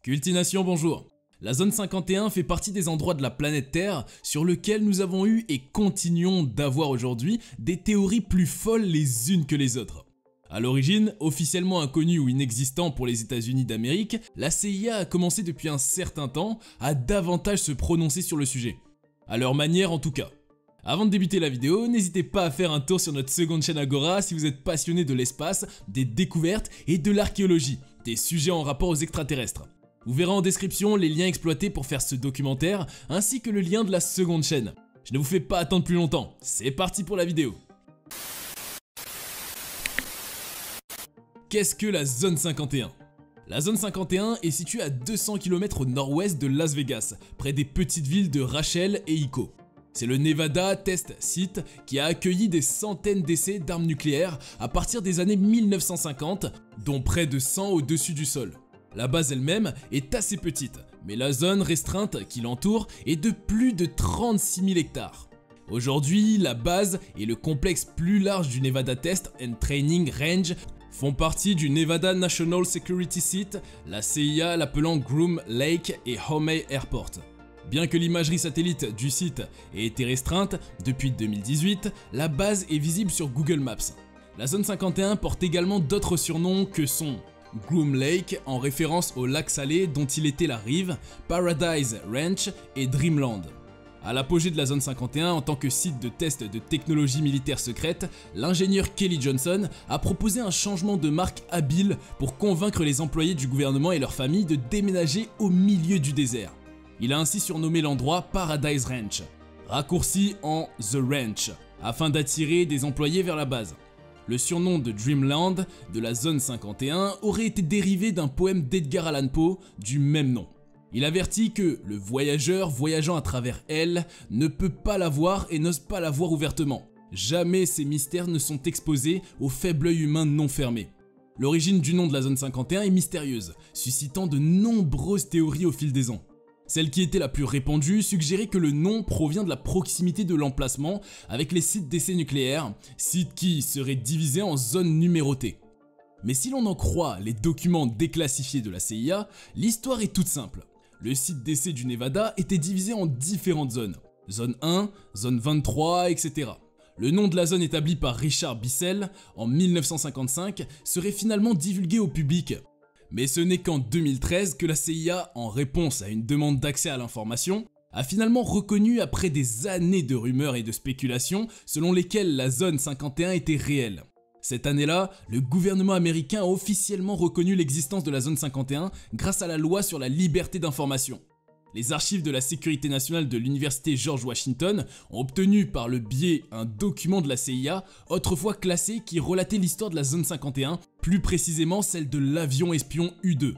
Cultination, bonjour. La zone 51 fait partie des endroits de la planète Terre sur lesquels nous avons eu et continuons d'avoir aujourd'hui des théories plus folles les unes que les autres. A l'origine, officiellement inconnu ou inexistant pour les États-Unis d'Amérique, la CIA a commencé depuis un certain temps à davantage se prononcer sur le sujet. À leur manière en tout cas. Avant de débuter la vidéo, n'hésitez pas à faire un tour sur notre seconde chaîne Agora si vous êtes passionné de l'espace, des découvertes et de l'archéologie, des sujets en rapport aux extraterrestres. Vous verrez en description les liens exploités pour faire ce documentaire, ainsi que le lien de la seconde chaîne. Je ne vous fais pas attendre plus longtemps, c'est parti pour la vidéo. Qu'est-ce que la zone 51 ? La zone 51 est située à 200 km au nord-ouest de Las Vegas, près des petites villes de Rachel et Ico. C'est le Nevada Test Site qui a accueilli des centaines d'essais d'armes nucléaires à partir des années 1950, dont près de 100 au-dessus du sol. La base elle-même est assez petite, mais la zone restreinte qui l'entoure est de plus de 36 000 hectares. Aujourd'hui, la base et le complexe plus large du Nevada Test and Training Range font partie du Nevada National Security Site, la CIA l'appelant Groom Lake et Homey Airport. Bien que l'imagerie satellite du site ait été restreinte, depuis 2018, la base est visible sur Google Maps. La zone 51 porte également d'autres surnoms que sont Groom Lake en référence au lac salé dont il était la rive, Paradise Ranch et Dreamland. À l'apogée de la zone 51 en tant que site de test de technologie militaire secrète, l'ingénieur Kelly Johnson a proposé un changement de marque habile pour convaincre les employés du gouvernement et leurs familles de déménager au milieu du désert. Il a ainsi surnommé l'endroit Paradise Ranch, raccourci en The Ranch, afin d'attirer des employés vers la base. Le surnom de Dreamland de la zone 51 aurait été dérivé d'un poème d'Edgar Allan Poe du même nom. Il avertit que le voyageur voyageant à travers elle ne peut pas la voir et n'ose pas la voir ouvertement. Jamais ces mystères ne sont exposés au faible œil humain non fermé. L'origine du nom de la zone 51 est mystérieuse, suscitant de nombreuses théories au fil des ans. Celle qui était la plus répandue suggérait que le nom provient de la proximité de l'emplacement avec les sites d'essais nucléaires, sites qui seraient divisés en zones numérotées. Mais si l'on en croit les documents déclassifiés de la CIA, l'histoire est toute simple. Le site d'essai du Nevada était divisé en différentes zones. Zone 1, zone 23, etc. Le nom de la zone établi par Richard Bissell en 1955 serait finalement divulgué au public. Mais ce n'est qu'en 2013 que la CIA, en réponse à une demande d'accès à l'information, a finalement reconnu après des années de rumeurs et de spéculations selon lesquelles la zone 51 était réelle. Cette année-là, le gouvernement américain a officiellement reconnu l'existence de la zone 51 grâce à la loi sur la liberté d'information. Les archives de la sécurité nationale de l'université George Washington ont obtenu par le biais un document de la CIA, autrefois classé, qui relatait l'histoire de la zone 51, plus précisément celle de l'avion espion U-2.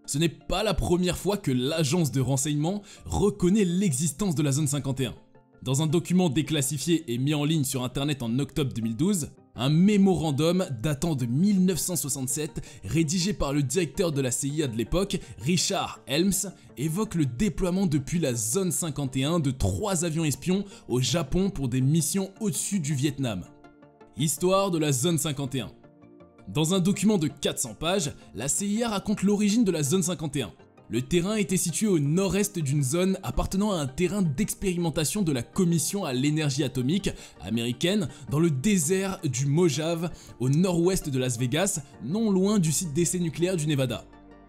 Ce n'est pas la première fois que l'agence de renseignement reconnaît l'existence de la zone 51. Dans un document déclassifié et mis en ligne sur internet en octobre 2012, un mémorandum datant de 1967, rédigé par le directeur de la CIA de l'époque, Richard Helms, évoque le déploiement depuis la zone 51 de 3 avions espions au Japon pour des missions au-dessus du Vietnam. Histoire de la zone 51. Dans un document de 400 pages, la CIA raconte l'origine de la zone 51. Le terrain était situé au nord-est d'une zone appartenant à un terrain d'expérimentation de la Commission à l'énergie atomique américaine dans le désert du Mojave, au nord-ouest de Las Vegas, non loin du site d'essai nucléaire du Nevada.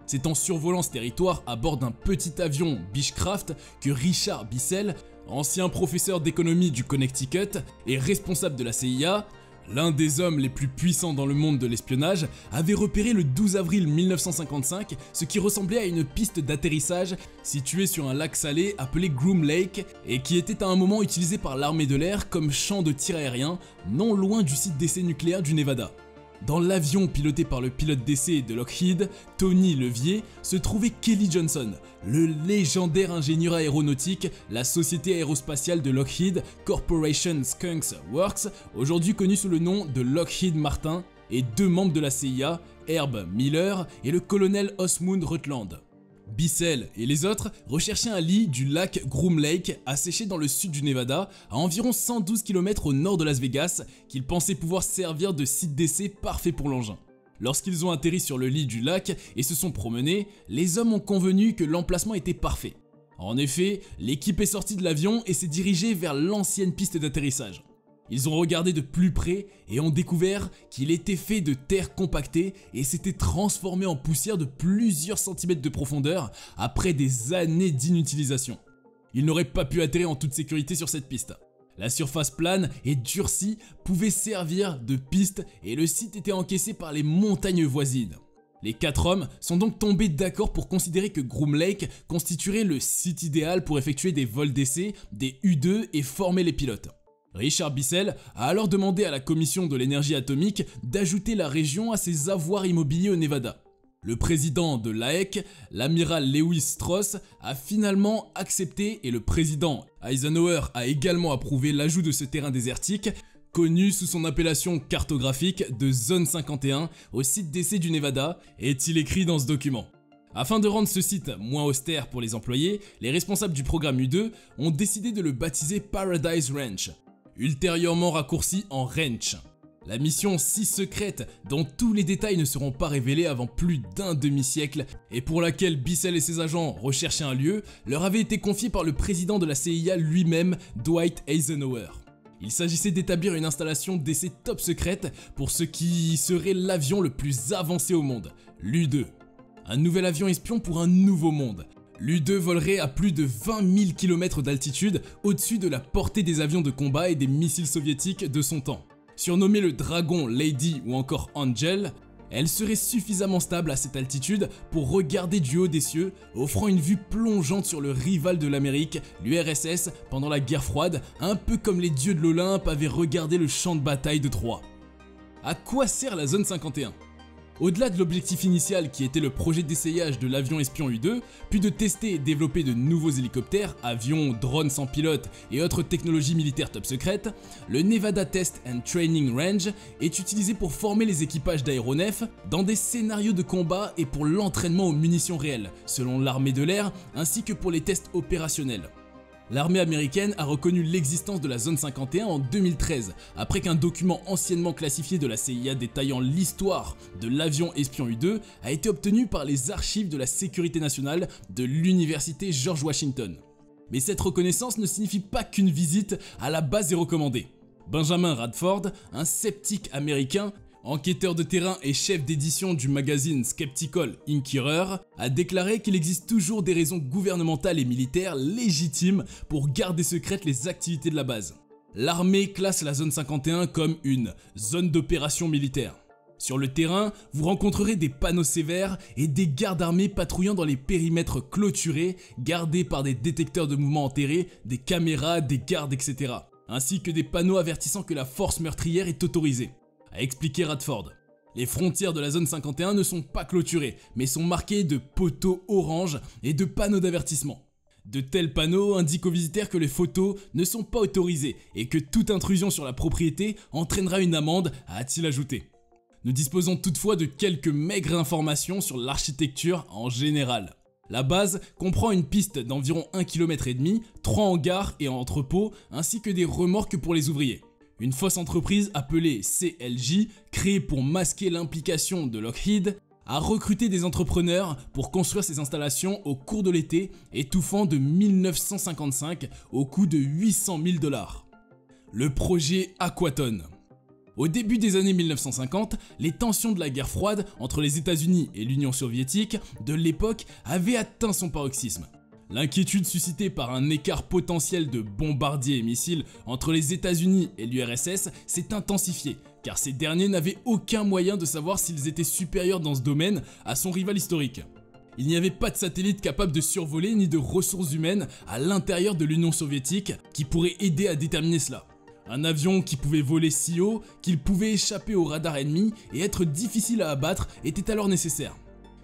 C'est en survolant ce territoire à bord d'un petit avion Beechcraft que Richard Bissell, ancien professeur d'économie du Connecticut et responsable de la CIA, l'un des hommes les plus puissants dans le monde de l'espionnage, avait repéré le 12 avril 1955 ce qui ressemblait à une piste d'atterrissage située sur un lac salé appelé Groom Lake et qui était à un moment utilisé par l'armée de l'air comme champ de tir aérien non loin du site d'essai nucléaire du Nevada. Dans l'avion piloté par le pilote d'essai de Lockheed, Tony Levier, se trouvait Kelly Johnson, le légendaire ingénieur aéronautique, la société aérospatiale de Lockheed Corporation Skunks Works, aujourd'hui connue sous le nom de Lockheed Martin, et 2 membres de la CIA, Herb Miller et le colonel Osmond Rutland. Bissell et les autres recherchaient un lit du lac Groom Lake asséché dans le sud du Nevada, à environ 112 km au nord de Las Vegas, qu'ils pensaient pouvoir servir de site d'essai parfait pour l'engin. Lorsqu'ils ont atterri sur le lit du lac et se sont promenés, les hommes ont convenu que l'emplacement était parfait. En effet, l'équipe est sortie de l'avion et s'est dirigée vers l'ancienne piste d'atterrissage. Ils ont regardé de plus près et ont découvert qu'il était fait de terre compactée et s'était transformé en poussière de plusieurs centimètres de profondeur après des années d'inutilisation. Ils n'auraient pas pu atterrir en toute sécurité sur cette piste. La surface plane et durcie pouvait servir de piste et le site était encaissé par les montagnes voisines. Les 4 hommes sont donc tombés d'accord pour considérer que Groom Lake constituerait le site idéal pour effectuer des vols d'essai, des U-2 et former les pilotes. Richard Bissell a alors demandé à la Commission de l'énergie atomique d'ajouter la région à ses avoirs immobiliers au Nevada. Le président de l'AEC, l'amiral Lewis Strauss, a finalement accepté et le président Eisenhower a également approuvé l'ajout de ce terrain désertique, connu sous son appellation cartographique de Zone 51 au site d'essai du Nevada, est-il écrit dans ce document. Afin de rendre ce site moins austère pour les employés, les responsables du programme U2 ont décidé de le baptiser Paradise Ranch, ultérieurement raccourci en Ranch. La mission si secrète dont tous les détails ne seront pas révélés avant plus d'un demi-siècle et pour laquelle Bissell et ses agents recherchaient un lieu, leur avait été confiée par le président de la CIA lui-même, Dwight Eisenhower. Il s'agissait d'établir une installation d'essai top secrète pour ce qui serait l'avion le plus avancé au monde, l'U-2. Un nouvel avion espion pour un nouveau monde. L'U-2 volerait à plus de 20 000 km d'altitude au-dessus de la portée des avions de combat et des missiles soviétiques de son temps. Surnommée le Dragon, Lady ou encore Angel, elle serait suffisamment stable à cette altitude pour regarder du haut des cieux, offrant une vue plongeante sur le rival de l'Amérique, l'URSS, pendant la guerre froide, un peu comme les dieux de l'Olympe avaient regardé le champ de bataille de Troie. À quoi sert la zone 51 ? Au-delà de l'objectif initial qui était le projet d'essayage de l'avion espion U-2, puis de tester et développer de nouveaux hélicoptères, avions, drones sans pilote et autres technologies militaires top secrètes, le Nevada Test and Training Range est utilisé pour former les équipages d'aéronefs dans des scénarios de combat et pour l'entraînement aux munitions réelles, selon l'armée de l'air, ainsi que pour les tests opérationnels. L'armée américaine a reconnu l'existence de la zone 51 en 2013, après qu'un document anciennement classifié de la CIA détaillant l'histoire de l'avion espion U-2 a été obtenu par les archives de la sécurité nationale de l'université George Washington. Mais cette reconnaissance ne signifie pas qu'une visite à la base est recommandée. Benjamin Radford, un sceptique américain, enquêteur de terrain et chef d'édition du magazine Skeptical Inquirer, a déclaré qu'il existe toujours des raisons gouvernementales et militaires légitimes pour garder secrètes les activités de la base. L'armée classe la zone 51 comme une zone d'opération militaire. Sur le terrain, vous rencontrerez des panneaux sévères et des gardes armés patrouillant dans les périmètres clôturés, gardés par des détecteurs de mouvements enterrés, des caméras, des gardes, etc. Ainsi que des panneaux avertissant que la force meurtrière est autorisée, a expliqué Radford. Les frontières de la zone 51 ne sont pas clôturées, mais sont marquées de poteaux orange et de panneaux d'avertissement. De tels panneaux indiquent aux visiteurs que les photos ne sont pas autorisées et que toute intrusion sur la propriété entraînera une amende, a-t-il ajouté. Nous disposons toutefois de quelques maigres informations sur l'architecture en général. La base comprend une piste d'environ 1,5 km, 3 hangars et entrepôts, ainsi que des remorques pour les ouvriers. Une fausse entreprise appelée CLJ, créée pour masquer l'implication de Lockheed, a recruté des entrepreneurs pour construire ces installations au cours de l'été, étouffant de 1955 au coût de 800 000 $. Le projet Aquaton. Au début des années 1950, les tensions de la guerre froide entre les États-Unis et l'Union soviétique de l'époque avaient atteint son paroxysme. L'inquiétude suscitée par un écart potentiel de bombardiers et missiles entre les États-Unis et l'URSS s'est intensifiée, car ces derniers n'avaient aucun moyen de savoir s'ils étaient supérieurs dans ce domaine à son rival historique. Il n'y avait pas de satellite capable de survoler ni de ressources humaines à l'intérieur de l'Union soviétique qui pourrait aider à déterminer cela. Un avion qui pouvait voler si haut qu'il pouvait échapper au radar ennemi et être difficile à abattre était alors nécessaire.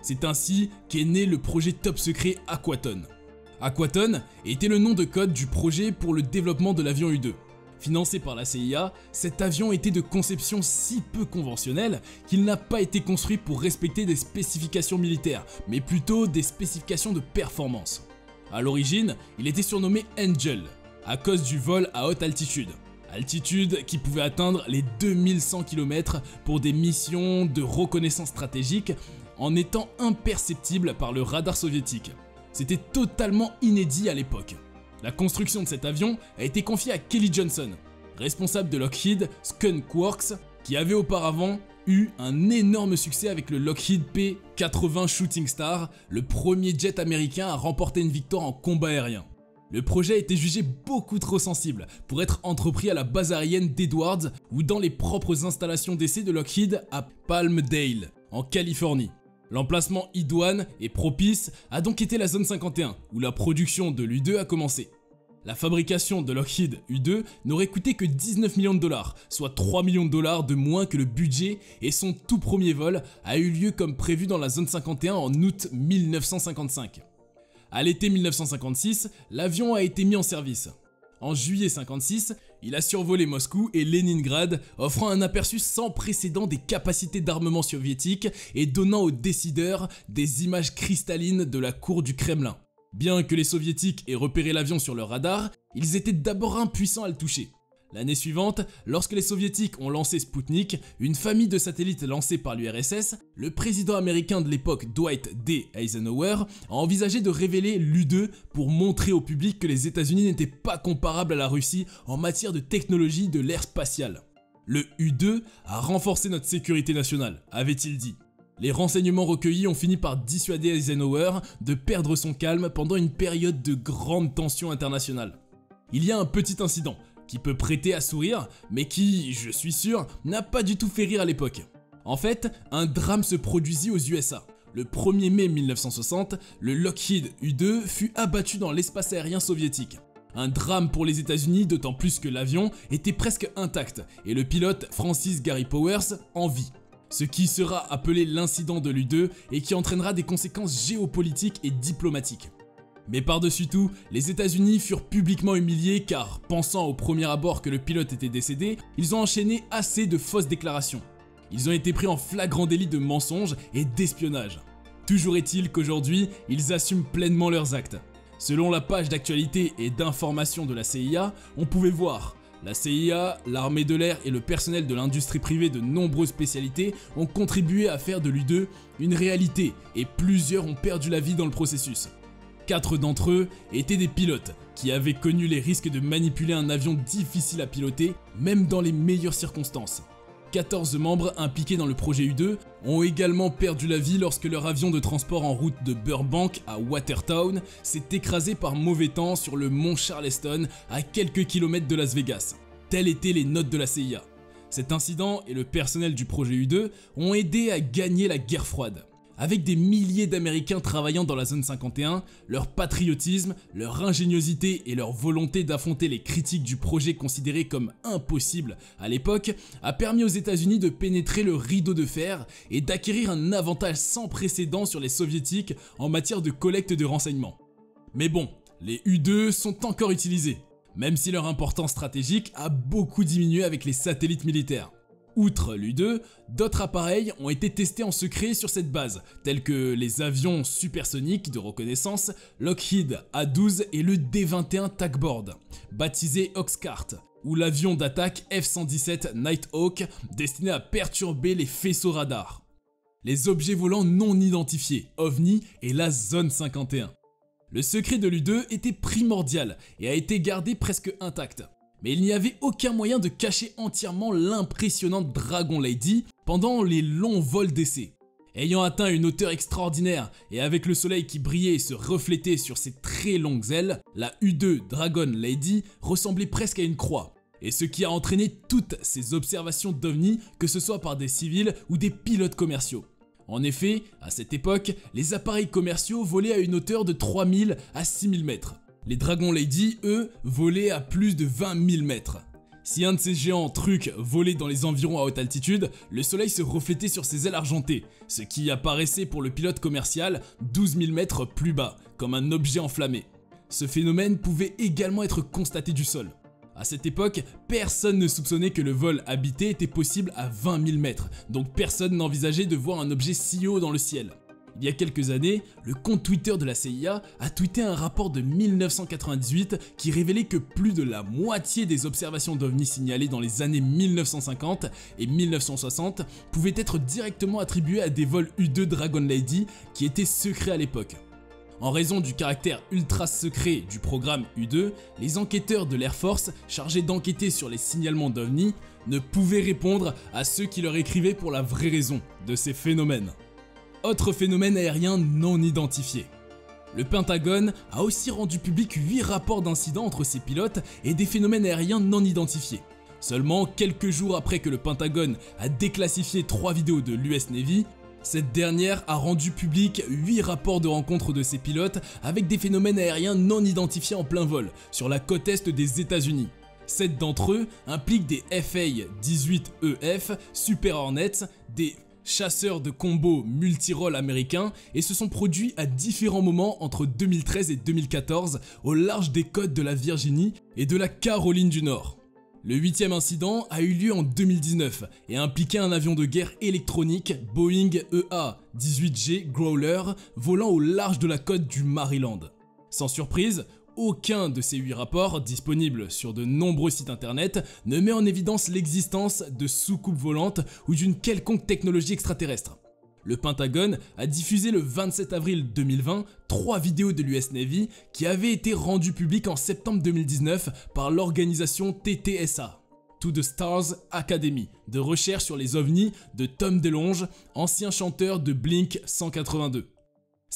C'est ainsi qu'est né le projet top secret Aquaton. Aquaton était le nom de code du projet pour le développement de l'avion U-2. Financé par la CIA, cet avion était de conception si peu conventionnelle qu'il n'a pas été construit pour respecter des spécifications militaires, mais plutôt des spécifications de performance. A l'origine, il était surnommé Angel, à cause du vol à haute altitude. altitude qui pouvait atteindre les 2100 km pour des missions de reconnaissance stratégique en étant imperceptible par le radar soviétique. C'était totalement inédit à l'époque. La construction de cet avion a été confiée à Kelly Johnson, responsable de Lockheed Skunk Works, qui avait auparavant eu un énorme succès avec le Lockheed P-80 Shooting Star, le premier jet américain à remporter une victoire en combat aérien. Le projet était jugé beaucoup trop sensible pour être entrepris à la base aérienne d'Edwards ou dans les propres installations d'essai de Lockheed à Palmdale, en Californie. L'emplacement idoine et propice a donc été la zone 51, où la production de l'U-2 a commencé. La fabrication de Lockheed U-2 n'aurait coûté que 19 millions de dollars, soit 3 millions de dollars de moins que le budget, et son tout premier vol a eu lieu comme prévu dans la zone 51 en août 1955. À l'été 1956, l'avion a été mis en service. En juillet 1956, il a survolé Moscou et Leningrad, offrant un aperçu sans précédent des capacités d'armement soviétiques et donnant aux décideurs des images cristallines de la cour du Kremlin. Bien que les soviétiques aient repéré l'avion sur leur radar, ils étaient d'abord impuissants à le toucher. L'année suivante, lorsque les soviétiques ont lancé Sputnik, une famille de satellites lancés par l'URSS, le président américain de l'époque Dwight D. Eisenhower a envisagé de révéler l'U-2 pour montrer au public que les États-Unis n'étaient pas comparables à la Russie en matière de technologie de l'ère spatiale. Le U-2 a renforcé notre sécurité nationale, avait-il dit. Les renseignements recueillis ont fini par dissuader Eisenhower de perdre son calme pendant une période de grande tension internationale. Il y a un petit incident qui peut prêter à sourire, mais qui, je suis sûr, n'a pas du tout fait rire à l'époque. En fait, un drame se produisit aux USA. Le 1er mai 1960, le Lockheed U-2 fut abattu dans l'espace aérien soviétique. Un drame pour les États-Unis, d'autant plus que l'avion était presque intact et le pilote Francis Gary Powers en vie. Ce qui sera appelé l'incident de l'U-2 et qui entraînera des conséquences géopolitiques et diplomatiques. Mais par-dessus tout, les États-Unis furent publiquement humiliés car, pensant au premier abord que le pilote était décédé, ils ont enchaîné assez de fausses déclarations. Ils ont été pris en flagrant délit de mensonge et d'espionnage. Toujours est-il qu'aujourd'hui, ils assument pleinement leurs actes. Selon la page d'actualité et d'information de la CIA, on pouvait voir la CIA, l'armée de l'air et le personnel de l'industrie privée de nombreuses spécialités ont contribué à faire de l'U-2 une réalité et plusieurs ont perdu la vie dans le processus. 4 d'entre eux étaient des pilotes qui avaient connu les risques de manipuler un avion difficile à piloter, même dans les meilleures circonstances. 14 membres impliqués dans le projet U-2 ont également perdu la vie lorsque leur avion de transport en route de Burbank à Watertown s'est écrasé par mauvais temps sur le mont Charleston à quelques kilomètres de Las Vegas. Telles étaient les notes de la CIA. Cet incident et le personnel du projet U-2 ont aidé à gagner la guerre froide. Avec des milliers d'Américains travaillant dans la zone 51, leur patriotisme, leur ingéniosité et leur volonté d'affronter les critiques du projet considéré comme impossible à l'époque a permis aux États-Unis de pénétrer le rideau de fer et d'acquérir un avantage sans précédent sur les soviétiques en matière de collecte de renseignements. Mais bon, les U-2 sont encore utilisés, même si leur importance stratégique a beaucoup diminué avec les satellites militaires. Outre l'U-2, d'autres appareils ont été testés en secret sur cette base, tels que les avions supersoniques de reconnaissance Lockheed A-12 et le D-21 Tackboard, baptisé Oxcart, ou l'avion d'attaque F-117 Nighthawk destiné à perturber les faisceaux radars. Les objets volants non identifiés, OVNI et la zone 51. Le secret de l'U-2 était primordial et a été gardé presque intact. Mais il n'y avait aucun moyen de cacher entièrement l'impressionnante Dragon Lady pendant les longs vols d'essai. Ayant atteint une hauteur extraordinaire et avec le soleil qui brillait et se reflétait sur ses très longues ailes, la U-2 Dragon Lady ressemblait presque à une croix. Et ce qui a entraîné toutes ces observations d'OVNI, que ce soit par des civils ou des pilotes commerciaux. En effet, à cette époque, les appareils commerciaux volaient à une hauteur de 3000 à 6000 mètres. Les Dragon Lady, eux, volaient à plus de 20 000 mètres. Si un de ces géants trucs volait dans les environs à haute altitude, le soleil se reflétait sur ses ailes argentées, ce qui apparaissait pour le pilote commercial 12 000 mètres plus bas, comme un objet enflammé. Ce phénomène pouvait également être constaté du sol. À cette époque, personne ne soupçonnait que le vol habité était possible à 20 000 mètres, donc personne n'envisageait de voir un objet si haut dans le ciel. Il y a quelques années, le compte Twitter de la CIA a tweeté un rapport de 1998 qui révélait que plus de la moitié des observations d'OVNI signalées dans les années 1950 et 1960 pouvaient être directement attribuées à des vols U-2 Dragon Lady qui étaient secrets à l'époque. En raison du caractère ultra secret du programme U-2, les enquêteurs de l'Air Force chargés d'enquêter sur les signalements d'OVNI ne pouvaient répondre à ceux qui leur écrivaient pour la vraie raison de ces phénomènes. Autre phénomène aérien non identifié. Le Pentagone a aussi rendu public 8 rapports d'incidents entre ses pilotes et des phénomènes aériens non identifiés. Seulement quelques jours après que le Pentagone a déclassifié 3 vidéos de l'US Navy, cette dernière a rendu public 8 rapports de rencontres de ses pilotes avec des phénomènes aériens non identifiés en plein vol sur la côte est des États-Unis. 7 d'entre eux impliquent des FA-18EF Super Hornets, des chasseurs de combo multirôles américains et se sont produits à différents moments entre 2013 et 2014 au large des côtes de la Virginie et de la Caroline du Nord. Le 8e incident a eu lieu en 2019 et impliquait un avion de guerre électronique Boeing EA-18G Growler volant au large de la côte du Maryland. Sans surprise, aucun de ces 8 rapports, disponibles sur de nombreux sites internet, ne met en évidence l'existence de soucoupes volantes ou d'une quelconque technologie extraterrestre. Le Pentagone a diffusé le 27 avril 2020 3 vidéos de l'US Navy qui avaient été rendues publiques en septembre 2019 par l'organisation TTSA, To the Stars Academy, de recherche sur les ovnis de Tom DeLonge, ancien chanteur de Blink 182.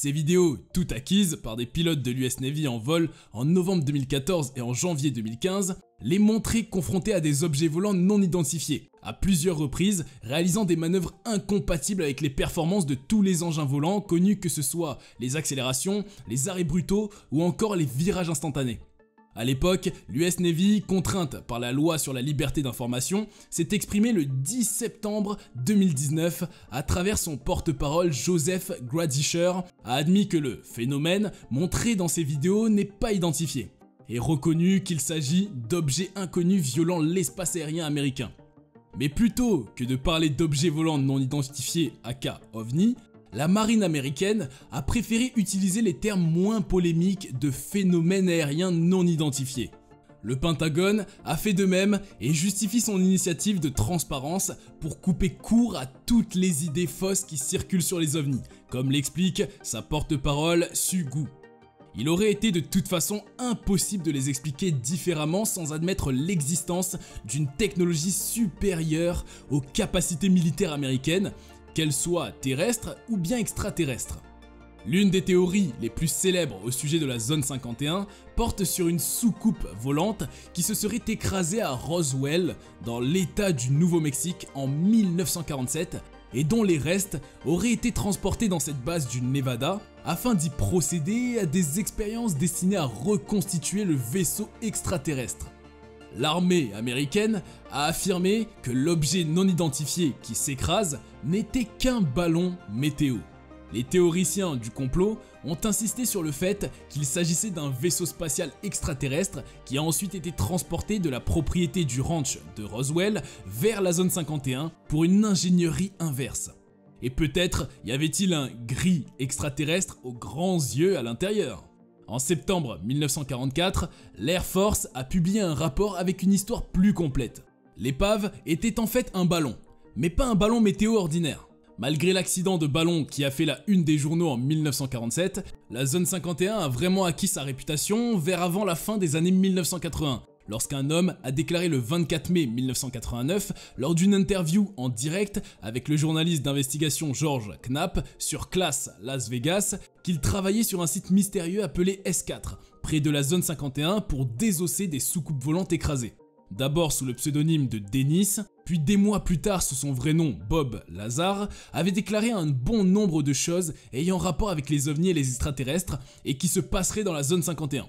Ces vidéos, toutes acquises par des pilotes de l'US Navy en vol en novembre 2014 et en janvier 2015, les montraient confrontés à des objets volants non identifiés, à plusieurs reprises, réalisant des manœuvres incompatibles avec les performances de tous les engins volants connus, que ce soit les accélérations, les arrêts brutaux ou encore les virages instantanés. A l'époque, l'US Navy, contrainte par la loi sur la liberté d'information, s'est exprimée le 10 septembre 2019 à travers son porte-parole Joseph Gradisher, a admis que le phénomène montré dans ces vidéos n'est pas identifié et reconnu qu'il s'agit d'objets inconnus violant l'espace aérien américain. Mais plutôt que de parler d'objets volants non identifiés aka OVNI, la marine américaine a préféré utiliser les termes moins polémiques de phénomènes aériens non identifiés. Le Pentagone a fait de même et justifie son initiative de transparence pour couper court à toutes les idées fausses qui circulent sur les ovnis, comme l'explique sa porte-parole Sue Gu. Il aurait été de toute façon impossible de les expliquer différemment sans admettre l'existence d'une technologie supérieure aux capacités militaires américaines, qu'elle soit terrestre ou bien extraterrestre. L'une des théories les plus célèbres au sujet de la zone 51 porte sur une soucoupe volante qui se serait écrasée à Roswell, dans l'état du Nouveau-Mexique en 1947, et dont les restes auraient été transportés dans cette base du Nevada afin d'y procéder à des expériences destinées à reconstituer le vaisseau extraterrestre. L'armée américaine a affirmé que l'objet non identifié qui s'écrase n'était qu'un ballon météo. Les théoriciens du complot ont insisté sur le fait qu'il s'agissait d'un vaisseau spatial extraterrestre qui a ensuite été transporté de la propriété du ranch de Roswell vers la zone 51 pour une ingénierie inverse. Et peut-être y avait-il un gris extraterrestre aux grands yeux à l'intérieur. En septembre 1944, l'Air Force a publié un rapport avec une histoire plus complète. L'épave était en fait un ballon, mais pas un ballon météo ordinaire. Malgré l'accident de ballon qui a fait la une des journaux en 1947, la zone 51 a vraiment acquis sa réputation vers avant la fin des années 1980, lorsqu'un homme a déclaré le 24 mai 1989, lors d'une interview en direct avec le journaliste d'investigation George Knapp sur Class Las Vegas, qu'il travaillait sur un site mystérieux appelé S4, près de la zone 51 pour désosser des soucoupes volantes écrasées. D'abord sous le pseudonyme de Dennis, puis des mois plus tard sous son vrai nom Bob Lazar, avait déclaré un bon nombre de choses ayant rapport avec les ovnis et les extraterrestres et qui se passeraient dans la zone 51.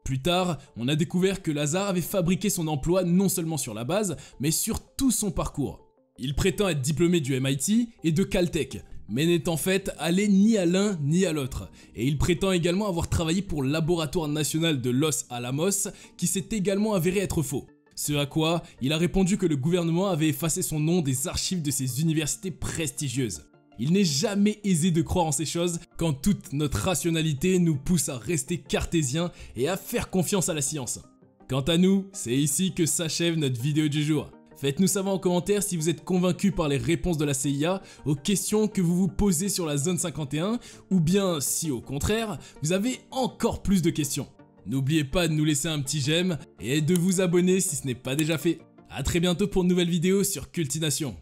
Plus tard, on a découvert que Lazar avait fabriqué son emploi non seulement sur la base, mais sur tout son parcours. Il prétend être diplômé du MIT et de Caltech, mais n'est en fait allé ni à l'un ni à l'autre. Et il prétend également avoir travaillé pour le laboratoire national de Los Alamos, qui s'est également avéré être faux. Ce à quoi il a répondu que le gouvernement avait effacé son nom des archives de ses universités prestigieuses. Il n'est jamais aisé de croire en ces choses quand toute notre rationalité nous pousse à rester cartésien et à faire confiance à la science. Quant à nous, c'est ici que s'achève notre vidéo du jour. Faites-nous savoir en commentaire si vous êtes convaincu par les réponses de la CIA aux questions que vous vous posez sur la zone 51 ou bien si au contraire, vous avez encore plus de questions. N'oubliez pas de nous laisser un petit j'aime et de vous abonner si ce n'est pas déjà fait. A très bientôt pour une nouvelle vidéo sur Cultination.